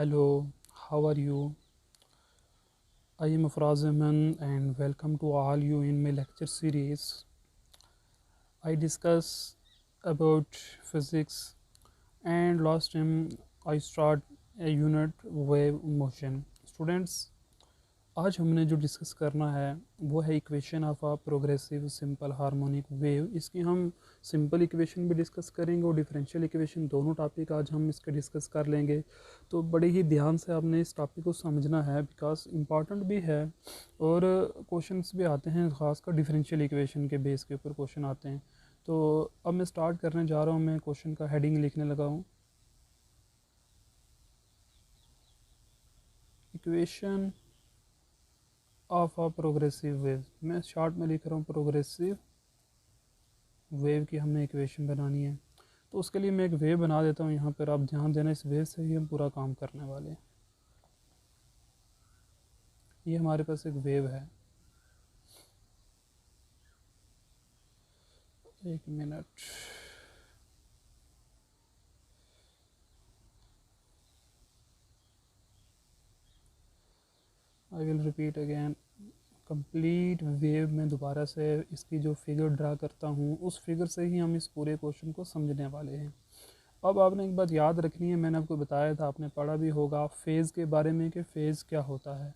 Hello, how are you? I am Afraz Ahmed and welcome to all you in my lecture series. I discuss about physics and last time I start a unit wave motion. Students, आज हमने जो discuss करना है वो है equation of a progressive simple harmonic wave. इसकी हम simple equation भी डिस्कस करेंगे और डिफरेंशियल इक्वेशन, दोनों टॉपिक आज हम इसके डिस्कस कर लेंगे। तो बड़े ही ध्यान से आपने इस टॉपिक को समझना है बिकॉज इम्पॉर्टेंट भी है और क्वेश्चंस भी आते हैं, ख़ासकर डिफरेंशियल इक्वेशन के बेस के ऊपर क्वेश्चन आते हैं। तो अब मैं स्टार्ट करने जा रहा हूँ, मैं क्वेश्चन का हेडिंग लिखने लगा हूँ, equation of a progressive wave. मैं शॉर्ट में लिख रहा हूँ प्रोग्रेसिव वेव की हमने इक्वेशन बनानी है। तो उसके लिए मैं एक वेव बना देता हूँ यहाँ पर, आप ध्यान देना, इस वेव से ही हम पूरा काम करने वाले हैं। ये हमारे पास एक वेव है, एक minute, I will repeat again. Complete wave में दोबारा से इसकी जो फिगर ड्रा करता हूँ उस फिगर से ही हम इस पूरे क्वेश्चन को समझने वाले हैं। अब आपने एक बात याद रखनी है, मैंने आपको बताया था, आपने पढ़ा भी होगा फेज़ के बारे में कि फ़ेज़ क्या होता है।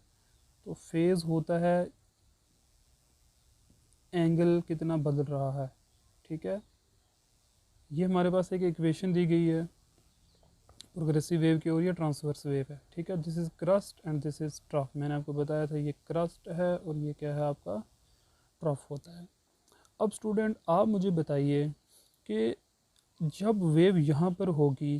तो फेज़ होता है एंगल कितना बदल रहा है, ठीक है। ये हमारे पास एक इक्वेशन दी गई है प्रोग्रेसिव वेव की और ये ट्रांसवर्स वेव है, ठीक है। This is crust and this is trough. मैंने आपको बताया था ये क्रस्ट है और ये क्या है, आपका ट्रफ होता है। अब स्टूडेंट आप मुझे बताइए कि जब वेव यहाँ पर होगी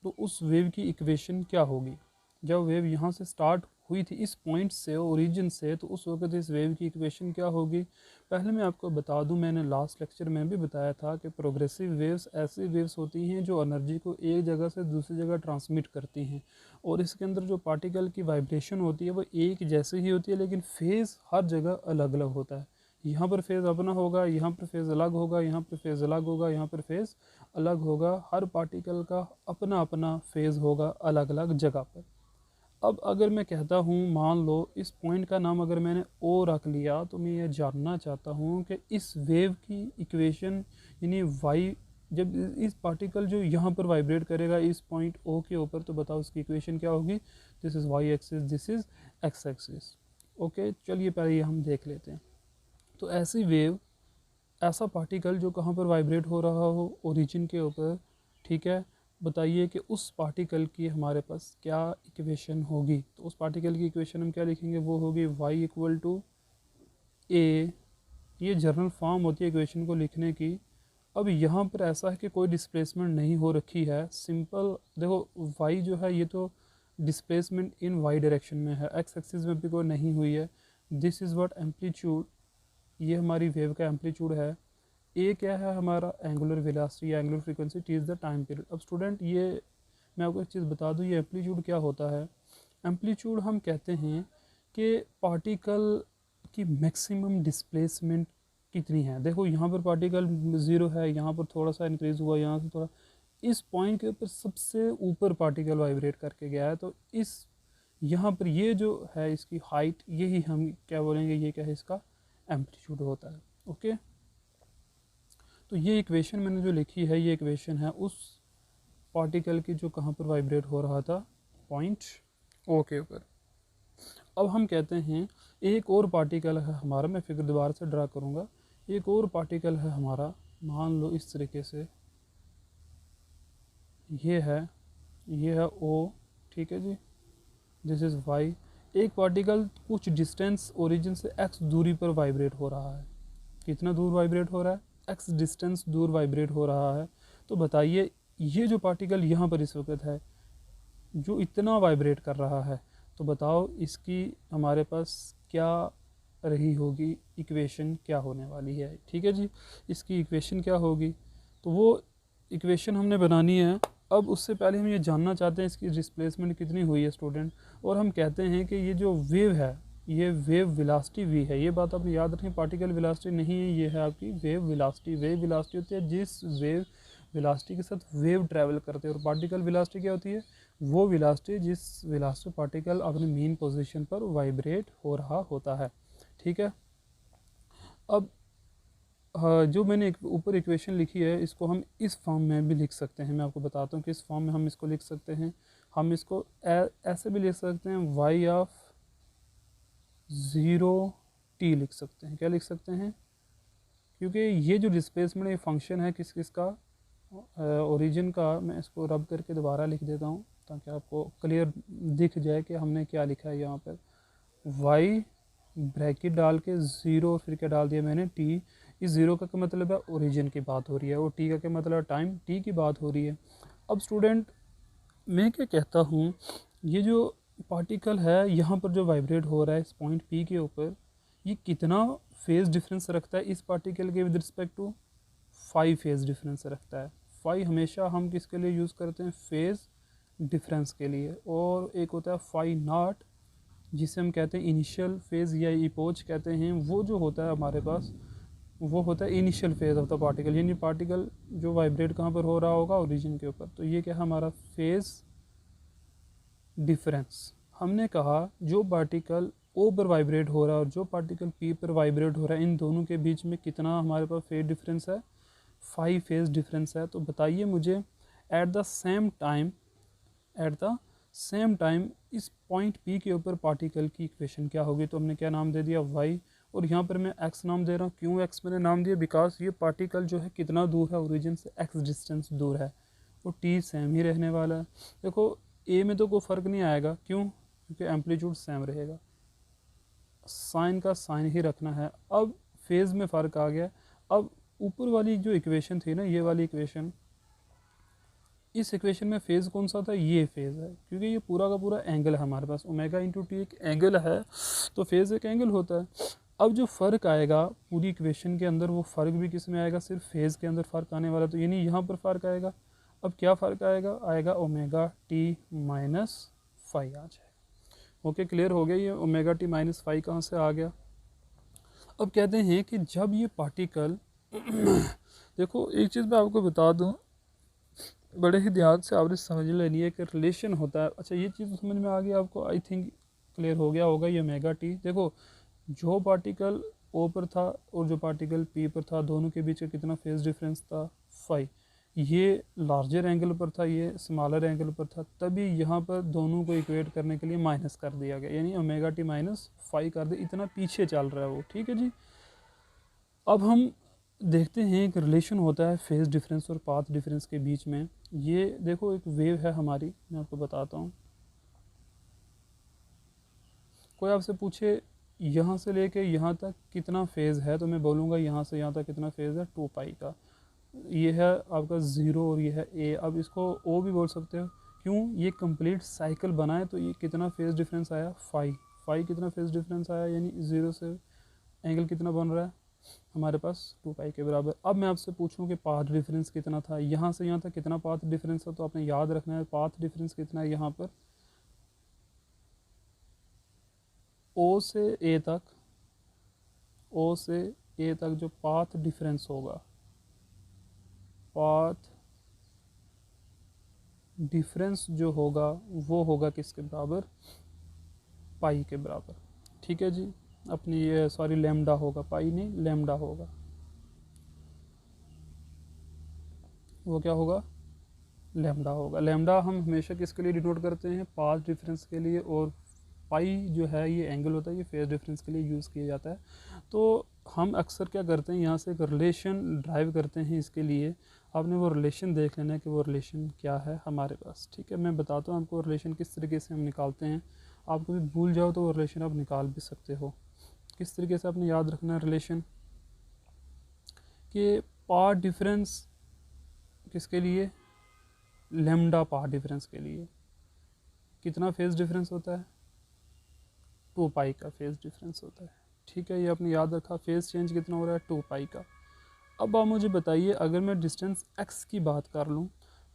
तो उस वेव की इक्वेशन क्या होगी। जब वेव यहाँ से स्टार्ट हुई थी इस पॉइंट से, ओरिजिन से, तो उस वक्त इस वेव की इक्वेशन क्या होगी। पहले मैं आपको बता दूं, मैंने लास्ट लेक्चर में भी बताया था कि प्रोग्रेसिव वेव्स ऐसी वेव्स होती हैं जो एनर्जी को एक जगह से दूसरी जगह ट्रांसमिट करती हैं और इसके अंदर जो पार्टिकल की वाइब्रेशन होती है वो एक जैसे ही होती है, लेकिन फेज़ हर जगह अलग अलग होता है। यहाँ पर फेज़ अपना होगा, यहाँ पर फेज़ अलग होगा, यहाँ पर फेज़ अलग होगा, यहाँ पर फेज़ अलग होगा। हर पार्टिकल का अपना अपना फेज़ होगा अलग अलग जगह पर। अब अगर मैं कहता हूँ, मान लो इस पॉइंट का नाम अगर मैंने ओ रख लिया, तो मैं ये जानना चाहता हूँ कि इस वेव की इक्वेशन यानी वाई, जब इस पार्टिकल जो यहाँ पर वाइब्रेट करेगा इस पॉइंट ओ के ऊपर, तो बताओ इसकी इक्वेशन क्या होगी। This is why axis, this is x axis. Okay, चलिए पहले ये हम देख लेते हैं। तो ऐसी वेव, ऐसा पार्टिकल जो कहाँ पर वाइब्रेट हो रहा हो, ओरिजिन के ऊपर, ठीक है। बताइए कि उस पार्टिकल की हमारे पास क्या इक्वेशन होगी। तो उस पार्टिकल की इक्वेशन हम क्या लिखेंगे, वो होगी y इक्वल टू ए। ये जनरल फॉर्म होती है इक्वेशन को लिखने की। अब यहाँ पर ऐसा है कि कोई डिस्प्लेसमेंट नहीं हो रखी है, सिंपल देखो y जो है ये तो डिस्प्लेसमेंट इन y डायरेक्शन में है, x एक्सिस में भी कोई नहीं हुई है। दिस इज़ व्हाट एम्पलीट्यूड, ये हमारी वेव का एम्पलीट्यूड है। ए क्या है, हमारा angular velocity, angular frequency, T is the time period. अब स्टूडेंट ये मैं आपको एक चीज़ बता दूँ, ये एम्पलीट्यूड क्या होता है। एम्पलीट्यूड हम कहते हैं कि पार्टिकल की मैक्सिमम डिस्प्लेसमेंट कितनी है। देखो यहाँ पर पार्टिकल ज़ीरो है, यहाँ पर थोड़ा सा इंक्रीज़ हुआ, यहाँ से थोड़ा, इस पॉइंट के ऊपर सबसे ऊपर पार्टिकल वाइब्रेट करके गया है, तो इस यहाँ पर ये जो है इसकी हाइट, यही हम क्या बोलेंगे, ये क्या है, इसका एम्पलीट्यूड होता है। ओके, तो ये इक्वेशन मैंने जो लिखी है, ये इक्वेशन है उस पार्टिकल की जो कहाँ पर वाइब्रेट हो रहा था, पॉइंट ओ के ऊपर। अब हम कहते हैं एक और पार्टिकल है हमारा, मैं फिगर दोबारा से ड्रा करूँगा। एक और पार्टिकल है हमारा, मान लो इस तरीके से, ये है ओ, ठीक है जी, दिस इज़ वाई। एक पार्टिकल कुछ डिस्टेंस ओरिजिन से एक्स दूरी पर वाइब्रेट हो रहा है। कितना दूर वाइब्रेट हो रहा है, एक्स डिस्टेंस दूर वाइब्रेट हो रहा है। तो बताइए ये जो पार्टिकल यहाँ पर इस वक्त है जो इतना वाइब्रेट कर रहा है, तो बताओ इसकी हमारे पास क्या रही होगी, इक्वेशन क्या होने वाली है। ठीक है जी, इसकी इक्वेशन क्या होगी, तो वो इक्वेशन हमने बनानी है। अब उससे पहले हम ये जानना चाहते हैं इसकी डिस्प्लेसमेंट कितनी हुई है स्टूडेंट। और हम कहते हैं कि ये जो वेव है ये वेव वेलोसिटी वी है। ये बात आप याद रखें, पार्टिकल वेलोसिटी नहीं है, ये है आपकी वेव वेलोसिटी। वेव वेलोसिटी होती है जिस वेव वेलोसिटी के साथ वेव ट्रैवल करते हैं, और पार्टिकल वेलोसिटी क्या होती है, वो वेलोसिटी जिस वेलोसिटी पार्टिकल अपने मेन पोजीशन पर वाइब्रेट हो रहा होता है। ठीक है, अब जो मैंने ऊपर इक्वेशन लिखी है इसको हम इस फॉर्म में भी लिख सकते हैं। मैं आपको बताता हूँ कि इस फॉर्म में हम इसको लिख सकते हैं। हम इसको ऐसे भी लिख सकते हैं, वाई ऑफ 0t लिख सकते हैं। क्या लिख सकते हैं? क्योंकि ये जो डिस्प्लेसमेंट ये फंक्शन है किस किस का, ओरिजिन का। मैं इसको रब करके दोबारा लिख देता हूँ ताकि आपको क्लियर दिख जाए कि हमने क्या लिखा है यहाँ पर। y ब्रैकेट डाल के 0 फिर क्या डाल दिया मैंने t। इस 0 का क्या मतलब है? ओरिजिन की बात हो रही है, और t का क्या मतलब है? टाइम t की बात हो रही है। अब स्टूडेंट मैं क्या कहता हूँ, ये जो पार्टिकल है यहाँ पर जो वाइब्रेट हो रहा है इस पॉइंट P के ऊपर, ये कितना फेज़ डिफरेंस रखता है इस पार्टिकल के with respect to? 5 phase difference रखता है। 5 हमेशा हम किसके लिए यूज़ करते हैं? फेज़ डिफरेंस के लिए। और एक होता है 5 नॉट, जिसे हम कहते हैं इनिशियल फेज़ या इपोच कहते हैं। वो जो होता है हमारे पास, वो होता है initial phase of the particle, यानी पार्टिकल जो वाइब्रेट कहाँ पर हो रहा होगा? ओरिजिन के ऊपर। तो ये क्या है हमारा? Phase difference. हमने कहा जो पार्टिकल ओ पर वाइब्रेट हो रहा है और जो पार्टिकल पी पर वाइब्रेट हो रहा है, इन दोनों के बीच में कितना हमारे पास फेज़ डिफरेंस है? 5 फेज़ डिफरेंस है। तो बताइए मुझे, एट द सेम टाइम इस पॉइंट पी के ऊपर पार्टिकल की इक्वेशन क्या होगी? तो हमने क्या नाम दे दिया? वाई। और यहाँ पर मैं एक्स नाम दे रहा हूँ। क्यों एक्स मैंने नाम दिया? बिकॉज ये पार्टिकल जो है कितना दूर है ओरिजिन से? एक्स डिस्टेंस दूर है, और टी सेम ही रहने वाला है। देखो ए में तो कोई फ़र्क नहीं आएगा, क्यों? क्योंकि एम्पलीट्यूड सेम रहेगा, साइन का साइन ही रखना है। अब फेज़ में फ़र्क आ गया। अब ऊपर वाली जो इक्वेशन थी ना, ये वाली इक्वेशन, इस इक्वेशन में फेज़ कौन सा था? ये फेज़ है, क्योंकि ये पूरा का पूरा एंगल है हमारे पास। ओमेगा इंटू टी एक एंगल है, तो फेज़ एक एंगल होता है। अब जो फ़र्क आएगा पूरी इक्वेशन के अंदर, वो फ़र्क भी किस में आएगा? सिर्फ फेज़ के अंदर फ़र्क आने वाला। तो यानी यहाँ पर फ़र्क आएगा। अब क्या फ़र्क आएगा? आएगा ओमेगा टी माइनस फाई आ जाएगा। ओके, क्लियर हो गया? ये ओमेगा टी माइनस फाई कहाँ से आ गया? अब कहते हैं कि जब ये पार्टिकल देखो एक चीज़ मैं आपको बता दूं, बड़े ही ध्यान से आपने समझ लेनी है कि रिलेशन होता है। अच्छा, ये चीज़ समझ में आ गई आपको? आई थिंक क्लियर हो गया होगा। ये ओमेगा टी, देखो जो पार्टिकल ओ पर था और जो पार्टिकल पी पर था, दोनों के बीच का कितना फेज़ डिफरेंस था? 5। ये लार्जर एंगल पर था, ये स्मॉलर एंगल पर था, तभी यहाँ पर दोनों को इक्वेट करने के लिए माइनस कर दिया गया, यानी ओमेगा टी माइनस 5 कर दिया। इतना पीछे चल रहा है वो। ठीक है जी। अब हम देखते हैं एक रिलेशन होता है फेज़ डिफरेंस और पाथ डिफरेंस के बीच में। ये देखो एक वेव है हमारी, मैं आपको बताता हूँ। कोई आपसे पूछे यहाँ से लेके यहाँ तक कितना फेज़ है, तो मैं बोलूँगा यहाँ से यहाँ तक कितना फेज़ है? 2 पाई का। ये है आपका 0 और ये है ए। अब इसको ओ भी बोल सकते हो। क्यों? ये कंप्लीट साइकिल बनाए, तो ये कितना फेज़ डिफरेंस आया? 5 कितना फेज़ डिफरेंस आया? यानी 0 से एंगल कितना बन रहा है हमारे पास? 2 पाई के बराबर। अब मैं आपसे पूछूं कि पाथ डिफरेंस कितना था? यहाँ से यहाँ तक कितना पाथ डिफरेंस था? तो आपने याद रखना है पाथ डिफरेंस कितना है यहाँ पर। ओ से ए तक, ओ से ए तक जो पाथ डिफरेंस होगा, पाथ डिफरेंस जो होगा वो होगा किसके बराबर? पाई के बराबर। ठीक है जी। अपनी ये सॉरी लैम्डा होगा, पाई नहीं लैम्डा होगा। वो क्या होगा? लैम्डा होगा। लैम्डा हम हमेशा किसके लिए डिनोट करते हैं? पाथ डिफरेंस के लिए। और पाई जो है ये एंगल होता है, ये फेज डिफरेंस के लिए यूज़ किया जाता है। तो हम अक्सर क्या करते हैं, यहाँ से एक रिलेशन ड्राइव करते हैं। इसके लिए आपने वो रिलेशन देख लेना है कि वो रिलेशन क्या है हमारे पास। ठीक है, मैं बताता हूँ आपको रिलेशन किस तरीके से हम निकालते हैं। आप कभी भूल जाओ तो वो रिलेशन आप निकाल भी सकते हो। किस तरीके से आपने याद रखना है रिलेशन कि पाथ डिफरेंस किसके लिए? लैम्डा पाथ डिफरेंस के लिए कितना फेज डिफरेंस होता है? 2 पाई का फेज डिफरेंस होता है। ठीक है, ये आपने याद रखा। फेज चेंज कितना हो रहा है? 2 पाई का। अब आप मुझे बताइए, अगर मैं डिस्टेंस x की बात कर लूँ,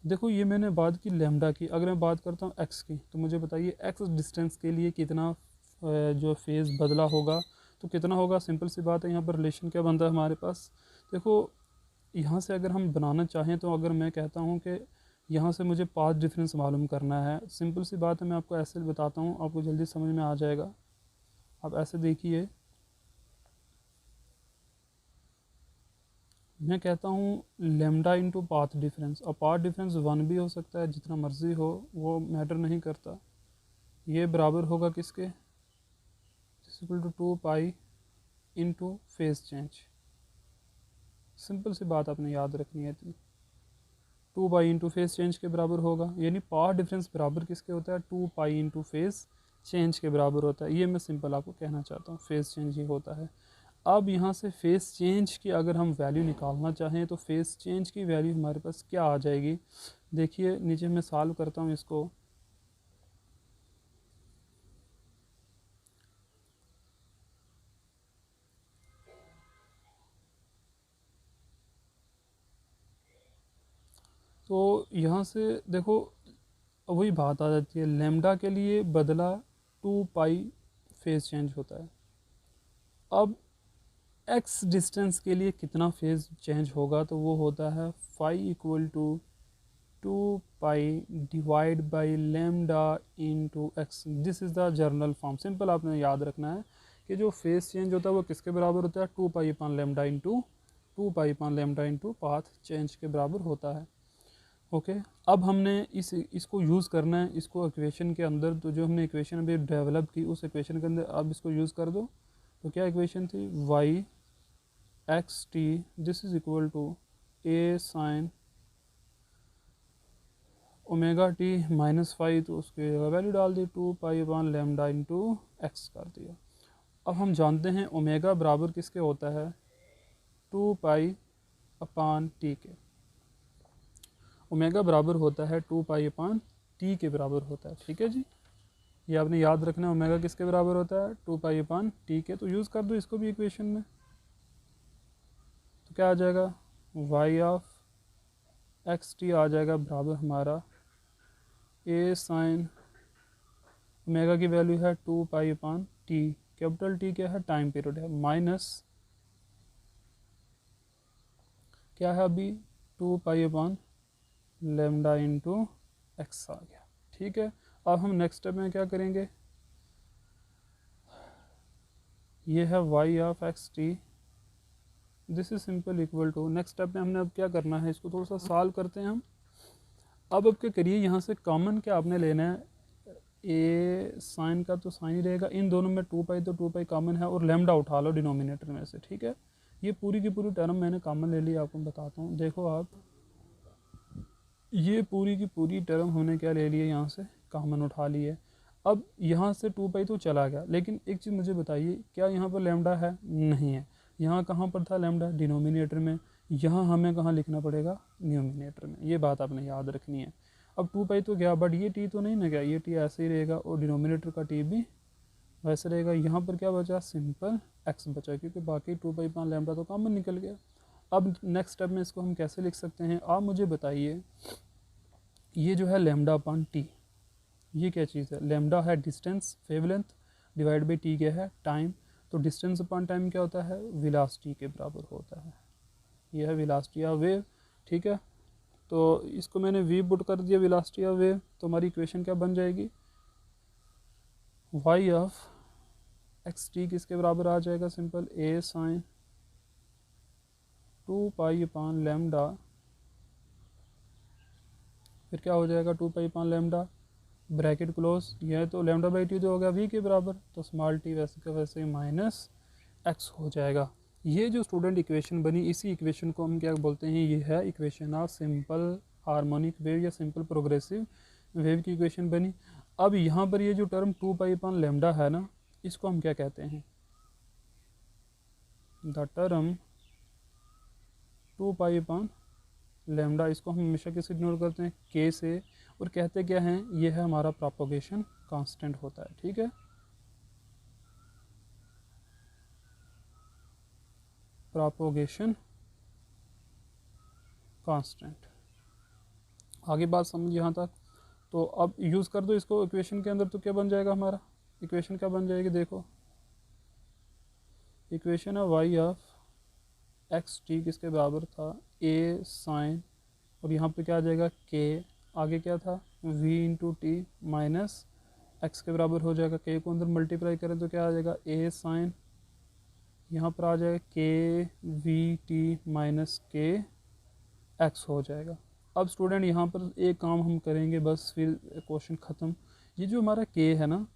देखो ये मैंने बात की लैम्डा की, अगर मैं बात करता हूँ x की, तो मुझे बताइए x डिस्टेंस के लिए कितना जो फेज़ बदला होगा, तो कितना होगा? सिंपल सी बात है, यहाँ पर रिलेशन क्या बनता है हमारे पास। देखो यहाँ से अगर हम बनाना चाहें, तो अगर मैं कहता हूँ कि यहाँ से मुझे पाथ डिफरेंस मालूम करना है। सिंपल सी बात है, मैं आपको ऐसे बताता हूँ, आपको जल्दी समझ में आ जाएगा। आप ऐसे देखिए, मैं कहता हूँ लेमडा इंटू पाथ डिफरेंस, और पाथ डिफरेंस 1 भी हो सकता है, जितना मर्जी हो, वो मैटर नहीं करता। ये बराबर होगा किसके, equal to 2 pi into phase change. Simple सी बात आपने याद रखनी है इतनी, 2 पाई इंटू फेज चेंज के बराबर होगा। यानी पाथ डिफरेंस बराबर किसके होता है, 2 पाई इंटू फेज चेंज के बराबर होता है। ये मैं सिंपल आपको कहना चाहता हूँ, फेज चेंज ही होता है। अब यहाँ से फेस चेंज की अगर हम वैल्यू निकालना चाहें तो फेस चेंज की वैल्यू हमारे पास क्या आ जाएगी। देखिए नीचे मैं सॉल्व करता हूँ इसको। तो यहाँ से देखो, वही बात आ जाती है, लेमडा के लिए बदला 2 पाई फेज चेंज होता है। अब एक्स डिस्टेंस के लिए कितना फेज चेंज होगा, तो वो होता है phi equal to 2 pi divide by lambda into x. This is the general form. Simple आपने याद रखना है कि जो फेस चेंज होता है वो किसके बराबर होता है, 2 pi upon lambda into 2 pi upon lambda into path change के बराबर होता है। ओके अब हमने इसको यूज़ करना है, इसको इक्वेशन के अंदर। तो जो हमने इक्वेशन अभी डेवलप की, उस इक्वेशन के अंदर अब इसको यूज़ कर दो। तो क्या इक्वेशन थी, y x t this is equal to a sine omega t minus five, तो उसके वैल्यू डाल दी 2 pi upon lambda into x कर दिया। अब हम जानते हैं ओमेगा बराबर किसके होता है, 2 पाई अपान टी के। ओमेगा बराबर होता है 2 पाई अपान टी के बराबर होता है। ठीक है जी, ये आपने याद रखना है, ओमेगा किसके बराबर होता है, 2 पाई अपान टी के। तो यूज़ कर दो इसको भी इक्वेशन में। तो क्या आ जाएगा, वाई ऑफ एक्स टी आ जाएगा बराबर हमारा ए साइन ओमेगा की वैल्यू है 2 पाई अपान टी, कैपिटल टी क्या है, टाइम पीरियड है, माइनस क्या है अभी 2 pi upon lambda into x आ गया। ठीक है, अब हम नेक्स्ट स्टेप में क्या करेंगे, ये है y of x t this is simple equal to, next step में हमने अब क्या करना है, इसको थोड़ा सा सॉल्व करते हैं हम। अब क्या करिए, यहाँ से कॉमन क्या आपने लेना है, ए साइन का तो साइन ही रहेगा, इन दोनों में 2 पाई तो 2 पाई कॉमन है, और लेमडा उठा लो डिनोमिनेटर में से। ठीक है, ये पूरी की पूरी टर्म मैंने कॉमन ले ली, आपको बताता हूँ। देखो आप, ये पूरी की पूरी टर्म हमने क्या ले ली है, यहाँ से कॉमन उठा ली है। अब यहाँ से 2 पाई तो चला गया, लेकिन एक चीज़ मुझे बताइए, क्या यहाँ पर लेमडा है, नहीं है। यहाँ कहाँ पर था लेमडा, डिनोमिनेटर में। यहाँ हमें कहाँ लिखना पड़ेगा, न्यूमिनेटर में। ये बात आपने याद रखनी है। अब 2 पाई तो गया, बट ये टी तो नहीं ना गया, ये टी ऐसे ही रहेगा, और डिनोमिनेटर का टी भी वैसे रहेगा। यहाँ पर क्या बचा, सिंपल एक्स बचा, क्योंकि बाकी 2 पाई पान लेमडा तो कॉमन निकल गया। अब नेक्स्ट स्टेप में इसको हम कैसे लिख सकते हैं, आप मुझे बताइए। ये जो है लेमडा अपान टी, ये क्या चीज़ है, लेमडा है distance wavelength, divide by T क्या है, टाइम। तो डिस्टेंस अपान टाइम क्या होता है, वेलोसिटी के बराबर होता है। यह है वेलोसिटी ऑफ वेव। ठीक है, तो इसको मैंने वी पुट कर दिया, वेलोसिटी ऑफ वेव। तो हमारी इक्वेशन क्या बन जाएगी, वाई ऑफ एक्स टी किसके बराबर आ जाएगा, सिंपल ए साइन 2 पाई अपान लेमडा, फिर क्या हो जाएगा 2 pi upon lambda, bracket close, यह तो लेमडा बाई टी तो हो गया वी के बराबर, तो स्मॉल टी वैसे का वैसे माइनस एक्स हो जाएगा। ये जो स्टूडेंट इक्वेशन बनी, इसी इक्वेशन को हम क्या बोलते हैं, ये है equation of simple harmonic wave या सिंपल प्रोग्रेसिव वेव की इक्वेशन बनी। अब यहाँ पर ये जो टर्म 2 पाई अपान लेमडा है ना, इसको हम क्या कहते हैं, the term 2 pi upon lambda, इसको हम हमेशा किससे डिनोट करते हैं, के से, और कहते क्या हैं, ये है हमारा प्रोपोगेशन कांस्टेंट होता है। ठीक है, प्रोपोगेशन कांस्टेंट। आगे बात समझ यहाँ तक। तो अब यूज़ कर दो इसको इक्वेशन के अंदर, तो क्या बन जाएगा हमारा, इक्वेशन क्या बन जाएगी, देखो इक्वेशन है वाई ऑफ एक्स टी किसके बराबर था, ए साइन, और यहाँ पे क्या आ जाएगा, के आगे क्या था v into T minus x के बराबर हो जाएगा, के को अंदर मल्टीप्लाई करें तो क्या आ जाएगा a साइन, यहाँ पर आ जाएगा के we T minus k x हो जाएगा। अब स्टूडेंट यहाँ पर एक काम हम करेंगे बस, फिर क्वेश्चन ख़त्म। ये जो हमारा के है ना,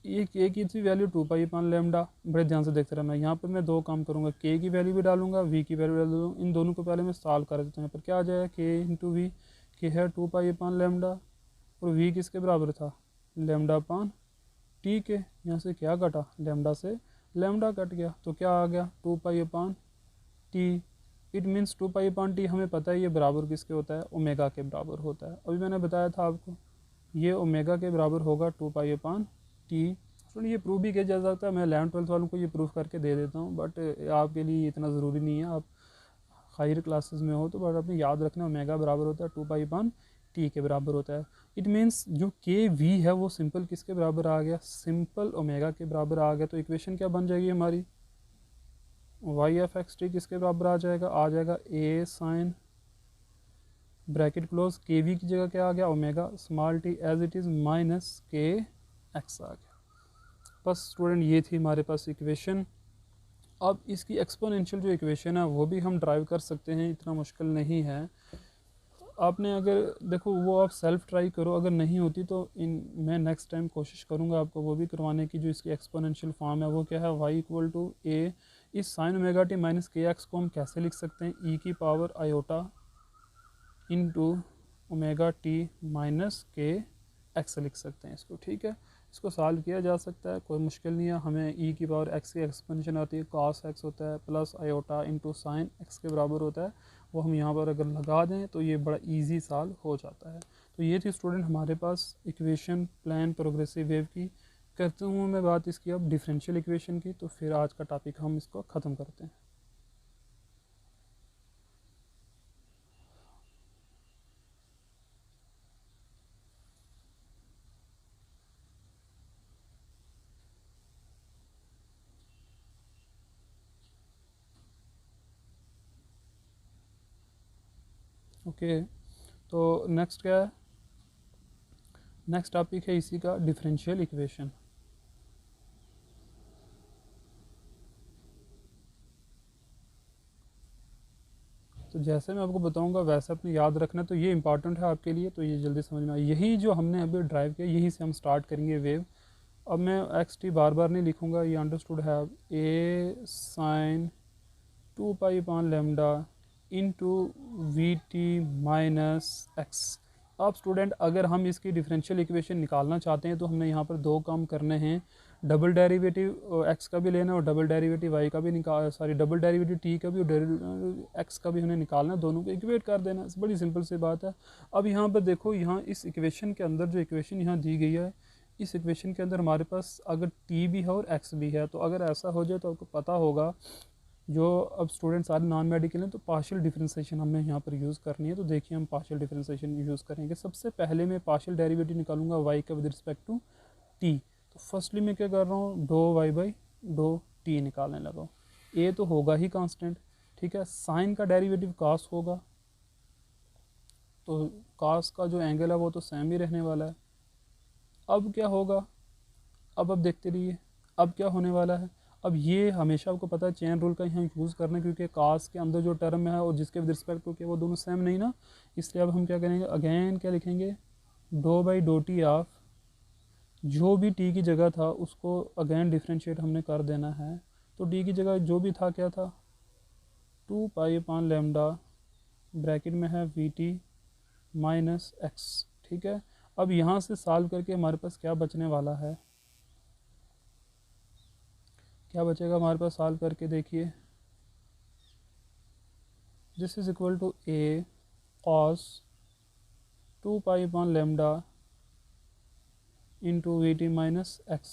ये के की थी वैल्यू 2 पाई लेमडा, बड़े ध्यान से देखते रहना। यहाँ पर मैं दो काम करूँगा, के की वैल्यू भी डालूंगा, वी की वैल्यू डाल दूँगा। इन दोनों को पहले मैं सॉल्व कर देता हूँ। यहाँ पर क्या आ जाएगा के इंटू वी, के है 2 पाई लेमडा और वी किसके बराबर था लेमडा पान टी के। यहाँ से क्या कटा लेमडा से लेमडा कट गया तो क्या आ गया 2 pi T. It means 2 pi T हमें पता है ये बराबर किसके होता है ओमेगा के बराबर होता है। अभी मैंने बताया था आपको ये ओमेगा के बराबर होगा 2 पाई टी। स्टूडेंट ये प्रूव भी किया जा सकता है, मैं 11th-12th वालों को ये प्रूफ करके दे देता हूँ, बट आपके लिए इतना ज़रूरी नहीं है, आप हायर क्लासेस में हो तो। बट आपने याद रखना ओमेगा बराबर होता है 2 पाई टी के बराबर होता है। इट मीन्स जो के वी है वो सिंपल किसके बराबर आ गया, सिंपल ओमेगा के बराबर आ गया। तो इक्वेशन क्या बन जाएगी हमारी, वाई एफ एक्स टी किसके बराबर आ जाएगा a sine bracket close, k v की जगह क्या आ गया omega small t as it is minus k x आ गया। बस स्टूडेंट ये थी हमारे पास इक्वेशन। अब इसकी एक्सपोनेंशियल जो इक्वेशन है वो भी हम ड्राइव कर सकते हैं, इतना मुश्किल नहीं है। आपने अगर देखो वो आप सेल्फ ट्राई करो, अगर नहीं होती तो मैं नेक्स्ट टाइम कोशिश करूँगा आपको वो भी करवाने की। जो इसकी एक्सपोनेंशियल फॉर्म है वो क्या है, वाई इक्वल टू ए, इस sign omega t minus k x को हम कैसे लिख सकते हैं, ई की power iota into omega t minus k x लिख सकते हैं इसको। ठीक है, इसको सॉल्व किया जा सकता है, कोई मुश्किल नहीं है। हमें ई की पावर एक्स की एक्सपेंशन आती है, कॉस एक्स होता है plus iota into sine x के बराबर होता है, वो हम यहाँ पर अगर लगा दें तो ये बड़ा इजी सॉल्व हो जाता है। तो ये थी स्टूडेंट हमारे पास इक्वेशन प्लान प्रोग्रेसिव वेव की। करता हूँ मैं बात इसकी अब डिफरेंशियल इक्वेशन की, तो फिर आज का टॉपिक हम इसको ख़त्म करते हैं। ओके तो नेक्स्ट क्या है, नेक्स्ट टॉपिक है इसी का डिफरेंशियल इक्वेशन। तो जैसे मैं आपको बताऊंगा वैसे अपने याद रखना, तो ये इंपॉर्टेंट है आपके लिए, तो ये जल्दी समझ में आए। यही जो हमने अभी ड्राइव किया यहीं से हम स्टार्ट करेंगे वेव। अब मैं एक्स टी बार बार नहीं लिखूंगा, ये अंडरस्टूड है। अब A sine 2 pi lambda into we T minus X. अब स्टूडेंट अगर हम इसकी डिफरेंशियल इक्वेशन निकालना चाहते हैं तो हमने यहाँ पर दो काम करने हैं, डबल डेरिवेटिव एक्स का भी लेना है और डबल डेरिवेटिव वाई का भी डबल डेरिवेटिव टी का भी और एक्स का भी हमें निकालना है, दोनों को इक्वेट कर देना। बड़ी सिंपल सी बात है। अब यहाँ पर देखो, यहाँ इस इक्वेशन के अंदर जो इक्वेशन यहाँ दी गई है, इस इक्वेशन के अंदर हमारे पास अगर टी भी है और एक्स भी है, तो अगर ऐसा हो जाए तो आपको पता होगा जो अब स्टूडेंट सारे नॉन मेडिकल हैं तो पार्शियल डिफरेंशिएशन हमें यहाँ पर यूज़ करनी है। तो देखिए हम पार्शियल डिफरेंशिएशन यूज़ करेंगे। सबसे पहले मैं पार्शियल डेरिवेटिव निकालूंगा वाई का विद रिस्पेक्ट टू टी। तो फर्स्टली मैं क्या कर रहा हूँ, do y by do t निकालने लगा हूँ। ए तो होगा ही कांस्टेंट, ठीक है। साइन का डेरिवेटिव कास होगा, तो कास का जो एंगल है वो तो सेम ही रहने वाला है। अब क्या होगा, अब देखते रहिए अब क्या होने वाला है। अब ये हमेशा आपको पता है चेन रूल का यहाँ यूज़ करना है, क्योंकि कास के अंदर जो टर्म है और जिसके विद रिस्पेक्ट टू के वो दोनों सेम नहीं ना, इसलिए अब हम क्या करेंगे, अगेन क्या लिखेंगे, dough by do T of जो भी टी की जगह था उसको अगेन डिफ्रेंशिएट हमने कर देना है। तो टी की जगह जो भी था क्या था 2 पाई लेमडा ब्रैकेट में है वी टी माइनस एक्स, ठीक है। अब यहाँ से सॉल्व करके हमारे पास क्या बचने वाला है, क्या बचेगा हमारे पास सॉल्व करके देखिए, this is equal to a cos 2 pi lambda into we T minus x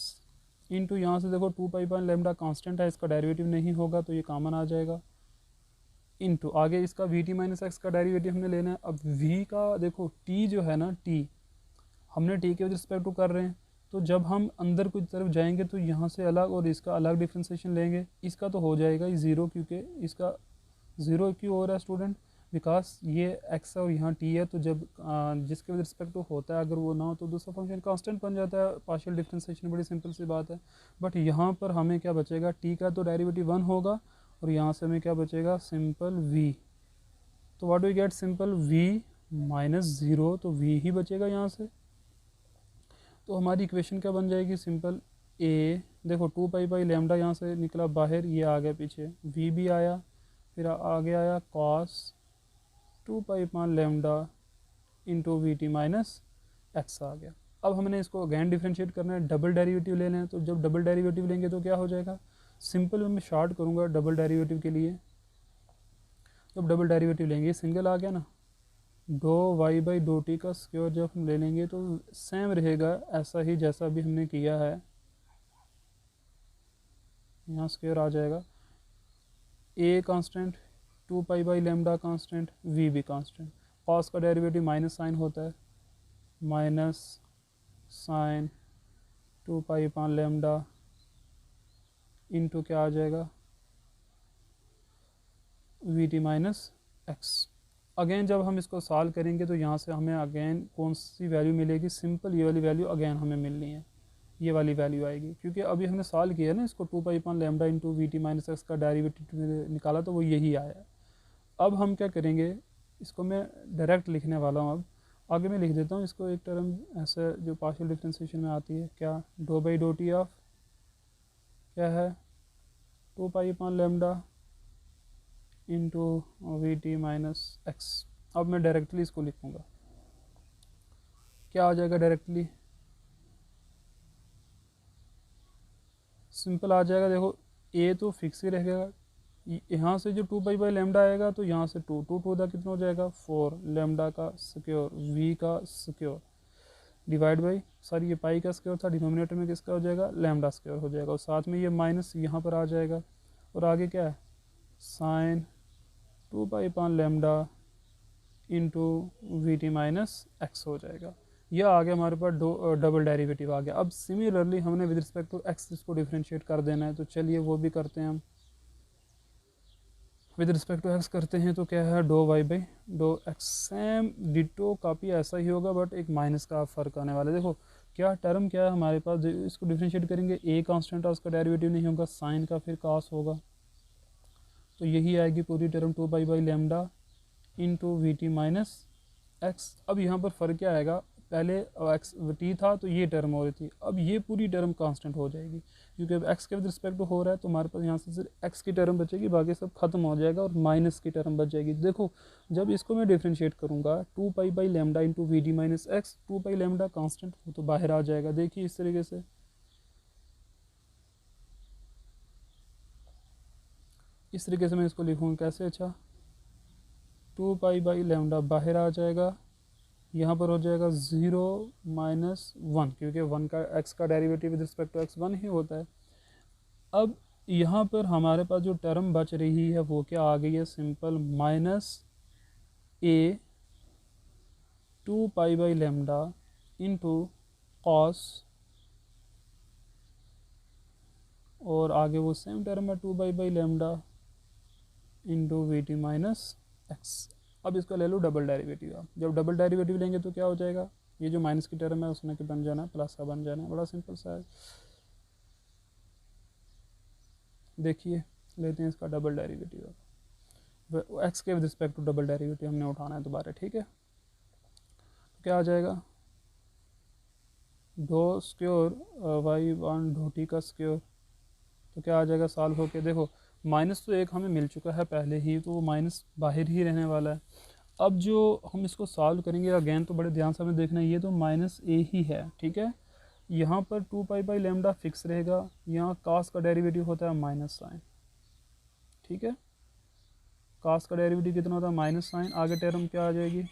into यहाँ से देखो 2 पाई लेमडा कांस्टेंट है, इसका डेरिवेटिव नहीं होगा तो ये कॉमन आ जाएगा, इंटू आगे इसका वी टी माइनस एक्स का डेरिवेटिव हमने लेना है। अब वी का देखो टी जो है ना, टी हमने टी के रिस्पेक्ट टू कर रहे हैं, तो जब हम अंदर की तरफ जाएंगे तो यहाँ से अलग और इसका अलग डिफ्रेंसिएशन लेंगे, इसका तो हो जाएगा ही ज़ीरो, क्योंकि इसका ज़ीरो क्यों हो रहा है स्टूडेंट, बिकॉज ये एक्स है और यहाँ टी है, तो जब जिसके विद रिस्पेक्ट टू होता है अगर वो ना हो तो दूसरा फंक्शन कांस्टेंट बन जाता है। पार्शियल डिफरेंशिएशन बड़ी सिंपल सी बात है। बट यहाँ पर हमें क्या बचेगा, टी का तो डेरिवेटिव 1 होगा और यहाँ से हमें क्या बचेगा, सिंपल v। तो what do we get, simple v minus 0, तो v ही बचेगा यहाँ से। तो हमारी इक्वेशन क्या बन जाएगी, सिंपल a, देखो 2 पाई बाई लेमडा यहाँ से निकला बाहर, ये आ गया पीछे, v भी आया, फिर आगे आया cos 2 pi upon lambda into we T minus X आ गया। अब हमने इसको अगैन डिफ्रेंशिएट करना है, डबल डेरिवेटिव ले लें। तो जब डबल डेरिवेटिव लेंगे तो क्या हो जाएगा, सिंपल मैं शॉर्ट करूँगा डबल डेरिवेटिव के लिए। जब डबल डेरिवेटिव लेंगे, सिंगल आ गया ना, do y by do t का स्क्वायर जब हम ले लेंगे तो सेम रहेगा ऐसा ही जैसा अभी हमने किया है। यहाँ स्क्वायर आ जाएगा, a constant, 2 pi by lambda constant, v भी कांस्टेंट। कॉस का डेरिवेटिव माइनस साइन होता है, minus sign 2 pi upon lambda into क्या आ जाएगा, we T minus x. Again जब हम इसको सॉल्व करेंगे तो यहाँ से हमें अगेन कौन सी वैल्यू मिलेगी, सिंपल ये वाली वैल्यू अगेन हमें मिलनी है, ये वाली वैल्यू आएगी। क्योंकि अभी हमने सॉल्व किया ना इसको, 2 pi upon lambda into we T minus x का डेरिवेटिव निकाला तो वो यही आया। अब हम क्या करेंगे, इसको मैं डायरेक्ट लिखने वाला हूँ। अब आगे मैं लिख देता हूँ इसको एक टर्म ऐसे जो पार्शियल डिफरेंशिएशन में आती है, क्या, dough by do T of क्या है, 2 pi upon lambda into we T minus X. अब मैं डायरेक्टली इसको लिखूँगा, क्या आ जाएगा डायरेक्टली, सिंपल आ जाएगा। देखो ए तो फिक्स ही रहेगा, यहाँ से जो 2 पाई बाई लेमडा आएगा तो यहाँ से 2 2 टू दा कितना हो जाएगा 4, लेमडा का स्क्वायर वी का स्क्वायर डिवाइड बाई, सॉरी ये पाई का स्क्वायर था, डिनोमिनेटर में किसका हो जाएगा, लेमडा स्क्वायर हो जाएगा, और साथ में ये माइनस यहाँ पर आ जाएगा, और आगे क्या है, sign 2 pi upon lambda into we T minus X हो जाएगा। यह आ गया हमारे पास डबल डेरिवेटिव आ गया। अब सिमिलरली हमने विद रिस्पेक्ट टू एक्स इसको डिफ्रेंशिएट कर देना है, तो चलिए वो भी करते हैं हम। विद रिस्पेक्ट टू एक्स करते हैं तो क्या है, do y by do x, same ditto काफ़ी ऐसा ही होगा, बट एक माइनस का फ़र्क आने वाला है। देखो क्या टर्म क्या है हमारे पास, इसको डिफ्रेंशिएट करेंगे, ए कांस्टेंट है उसका डेरिवेटिव नहीं होगा, साइन का फिर कास होगा, तो यही आएगी पूरी term 2 pi by lambda into we T minus X. अब यहाँ पर फ़र्क क्या आएगा, पहले एक्स टी था तो ये टर्म हो रही थी, अब ये पूरी टर्म कांस्टेंट हो जाएगी, क्योंकि अब एक्स के विद रिस्पेक्ट टू हो रहा है तो हमारे पास यहाँ से सिर्फ एक्स की टर्म बचेगी, बाकी सब खत्म हो जाएगा और माइनस की टर्म बच जाएगी। देखो जब इसको मैं डिफ्रेंशिएट करूँगा 2 pi by lambda into v d minus x, 2 pi lambda constant वो तो बाहर आ जाएगा, देखिए इस तरीके से। इस तरीके से मैं इसको लिखूँगा कैसे, अच्छा 2 पाई बाई लेमडा बाहर आ जाएगा, यहाँ पर हो जाएगा 0 माइनस 1, क्योंकि 1 का एक्स का derivative with respect to x 1 ही होता है। अब यहाँ पर हमारे पास जो टर्म बच रही है वो क्या आ गई है, simple minus A 2 pi by lambda into cos, और आगे वो सेम टर्म है 2 pi by lambda into we T minus X. अब इसका ले लो डबल डेरिवेटिव। आप जब डबल डेरिवेटिव लेंगे तो क्या हो जाएगा, ये जो माइनस की टर्म है उसमें कि बन जाना है प्लस का बन जाना है, बड़ा सिंपल सा है। देखिए लेते हैं इसका डबल डेरिवेटिव, एक्स के with respect to double derivative हमने उठाना है दोबारा, ठीक है। तो क्या आ जाएगा, do square y one do t का स्क्योर, तो क्या आ जाएगा सॉल्व होके, देखो माइनस तो एक हमें मिल चुका है पहले ही, तो वो माइनस बाहर ही रहने वाला है। अब जो हम इसको सॉल्व करेंगे अगेन तो बड़े ध्यान से हमें देखना है, ये तो माइनस ए ही है, ठीक है। यहाँ पर 2 पाई बाई लेमडा फिक्स रहेगा, यहाँ कास का डेरिवेटिव होता है माइनस साइन, ठीक है। कास का डेरिवेटिव कितना होता है, माइनस साइन, आगे टर्म क्या आ जाएगी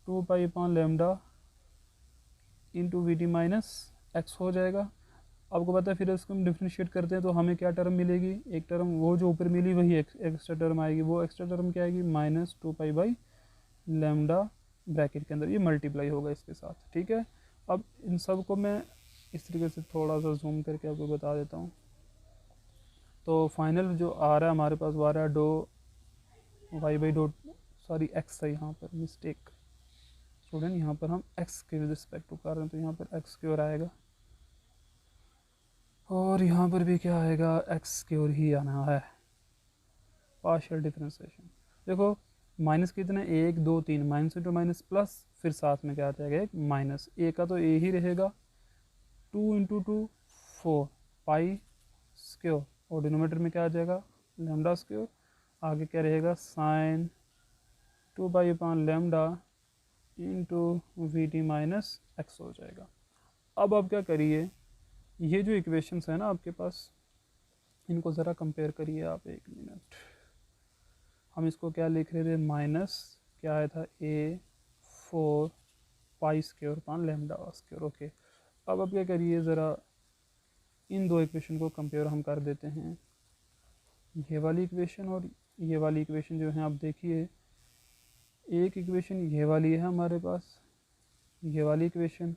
2 pi upon lambda into we T minus X हो जाएगा। आपको पता है फिर इसको हम डिफ्रेंशिएट करते हैं तो हमें क्या टर्म मिलेगी, एक टर्म वो जो ऊपर मिली वही एक्स्ट्रा टर्म आएगी, वो एक्स्ट्रा टर्म क्या आएगी, minus 2 pi by lambda bracket के अंदर ये मल्टीप्लाई होगा इसके साथ, ठीक है। अब इन सब को मैं इस तरीके से थोड़ा सा जूम करके आपको बता देता हूँ। तो फाइनल जो आ रहा है हमारे पास वो आ रहा है do y by do sorry x है यहाँ पर, मिस्टेक स्टूडेंट, यहाँ पर हम एक्स के रिस्पेक्ट टू कर रहे हैं, तो यहाँ पर एक्स की ओर आएगा और यहाँ पर भी क्या आएगा, एक्स की ओर ही आना है। पार्शियल डिफरेंशिएशन देखो, माइनस कितने, 1 2 3, माइनस इंटू माइनस प्लस, फिर साथ में क्या आ जाएगा एक माइनस, ए का तो ए ही रहेगा, 2 इंटू 2 4 पाई स्क्योर, और डिनोमीटर में क्या आ जाएगा लेमडा स्क्योर, आगे क्या रहेगा sine 2 pi upon lambda into we T minus X हो जाएगा। अब आप क्या करिए, ये जो इक्वेशंस है ना आपके पास, इनको ज़रा कंपेयर करिए आप, 1 मिनट। हम इसको क्या लिख रहे थे, माइनस क्या आया था, ए 4 पाई स्क्योर पान लेमडा स्क्योर, ओके। अब आप क्या करिए, ज़रा इन दो इक्वेशन को कंपेयर हम कर देते हैं, ये वाली इक्वेशन और ये वाली इक्वेशन जो है आप देखिए, एक इक्वेशन ये वाली है हमारे पास, ये वाली इक्वेशन,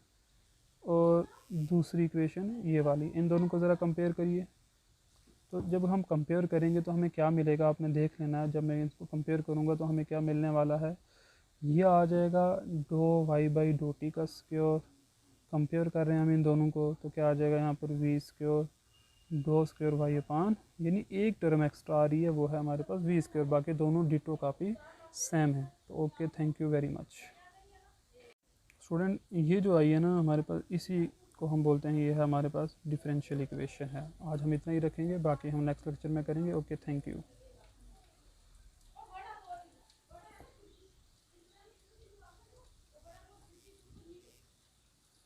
और दूसरी इक्वेशन ये वाली, इन दोनों को ज़रा कंपेयर करिए। तो जब हम कंपेयर करेंगे तो हमें क्या मिलेगा, आपने देख लेना है। जब मैं इसको कंपेयर करूँगा तो हमें क्या मिलने वाला है, ये आ जाएगा do y by do t का स्क्योर, कंपेयर कर रहे हैं हम इन दोनों को, तो क्या आ जाएगा यहाँ पर वी स्क्योर डो स्क्योर वाई अपान, यानी एक टर्म एक्स्ट्रा आ रही है, वो है हमारे पास वी स्क्योर, बाकी दोनों डिटो काफ़ी सेम है। तो okay, thank you very much student. ये जो आई है ना हमारे पास, इसी को हम बोलते हैं, ये है हमारे पास डिफरेंशियल इक्वेशन है। आज हम इतना ही रखेंगे, बाकी हम नेक्स्ट लेक्चर में करेंगे। Okay, thank you.